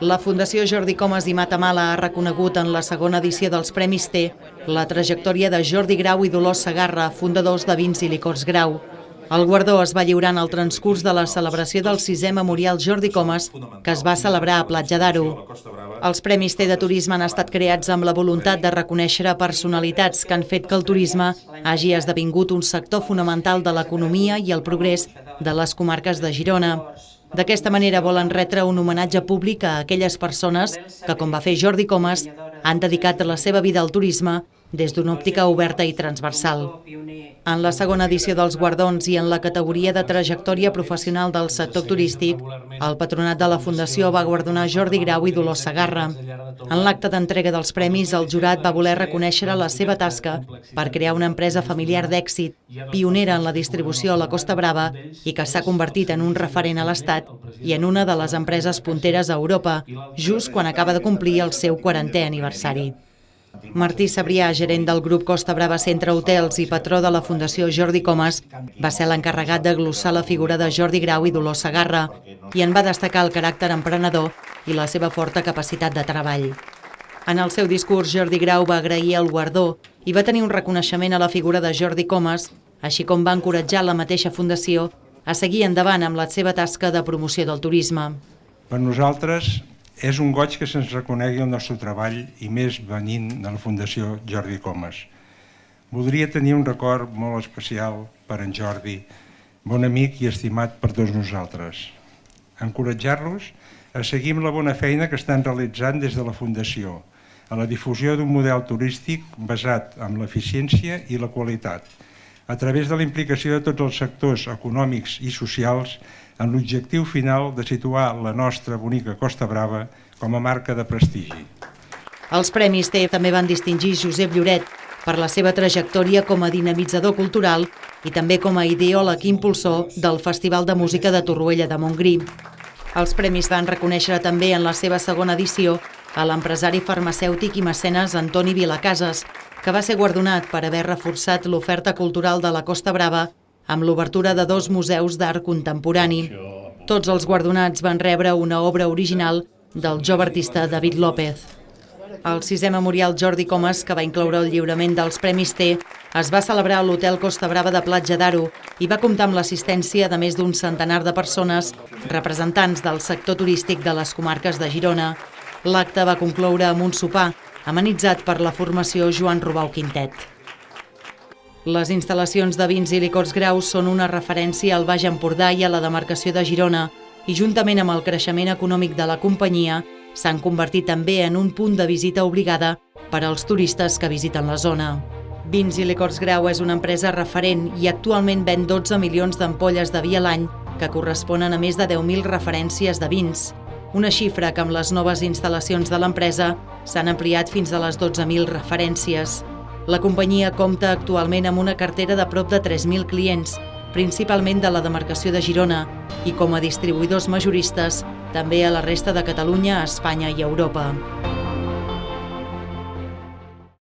La Fundació Jordi Comas i Matamala ha reconegut en la segona edició dels Premis T la trajectòria de Jordi Grau i Dolors Segarra, fundadors de Vins i Licors Grau. El guardó es va lliurar en el transcurs de la celebració del 6è Memorial Jordi Comas, que es va celebrar a Platja d'Aro. Els Premis T de Turisme han estat creats amb la voluntat de reconèixer personalitats que han fet que el turisme hagi esdevingut un sector fonamental de l'economia i el progrés de les comarques de Girona. D'aquesta manera volen retre un homenatge públic a aquelles persones que, com va fer Jordi Comas, han dedicat la seva vida al turisme des d'una òptica oberta i transversal. En la segona edició dels guardons i en la categoria de trajectòria professional del sector turístic, el patronat de la Fundació va guardonar Jordi Grau i Dolors Segarra. En l'acte d'entrega dels premis, el jurat va voler reconèixer la seva tasca per crear una empresa familiar d'èxit, pionera en la distribució a la Costa Brava i que s'ha convertit en un referent a l'Estat i en una de les empreses punteres a Europa, just quan acaba de complir el seu 40è aniversari. Martí Sabrià, gerent del grup Costa Brava Centre Hotels i patró de la Fundació Jordi Comas, va ser l'encarregat de glossar la figura de Jordi Grau i Dolors Segarra i en va destacar el caràcter emprenedor i la seva forta capacitat de treball. En el seu discurs, Jordi Grau va agrair el guardó i va tenir un reconeixement a la figura de Jordi Comas, així com va encoratjar la mateixa Fundació a seguir endavant amb la seva tasca de promoció del turisme. Per nosaltres és un goig que se'ns reconegui el nostre treball i més venint de la Fundació Jordi Comas. Voldria tenir un record molt especial per en Jordi, bon amic i estimat per tots nosaltres. Encoratjar-los a seguir amb la bona feina que estan realitzant des de la Fundació, a la difusió d'un model turístic basat en l'eficiència i la qualitat, a través de la implicació de tots els sectors econòmics i socials en l'objectiu final de situar la nostra bonica Costa Brava com a marca de prestigi. Els Premis T també van distingir Josep Lloret per la seva trajectòria com a dinamitzador cultural i també com a ideòleg impulsor del Festival de Música de Torroella de Montgrí. Els premis van reconèixer també en la seva segona edició a l'empresari farmacèutic i mecenes Antoni Vilacases, que va ser guardonat per haver reforçat l'oferta cultural de la Costa Brava amb l'obertura de 2 museus d'art contemporani. Tots els guardonats van rebre una obra original del jove artista David López. El 6è Memorial Jordi Comas, que va incloure el lliurament dels Premis T, es va celebrar a l'Hotel Costa Brava de Platja d'Aro i va comptar amb l'assistència de més d'un centenar de persones, representants del sector turístic de les comarques de Girona. L'acte va concloure amb un sopar, amenitzat per la formació Joan Robau Quintet. Les instal·lacions de Vins i Licors Grau són una referència al Baix Empordà i a la demarcació de Girona i, juntament amb el creixement econòmic de la companyia, s'han convertit també en un punt de visita obligada per als turistes que visiten la zona. Vins i Licors Grau és una empresa referent i actualment ven 12 milions d'ampolles de vi a l'any, que corresponen a més de 10.000 referències de vins, una xifra que amb les noves instal·lacions de l'empresa s'han ampliat fins a les 12.000 referències. La companyia compta actualment amb una cartera de prop de 3.000 clients, principalment de la demarcació de Girona, i com a distribuïdors majoristes també a la resta de Catalunya, Espanya i Europa.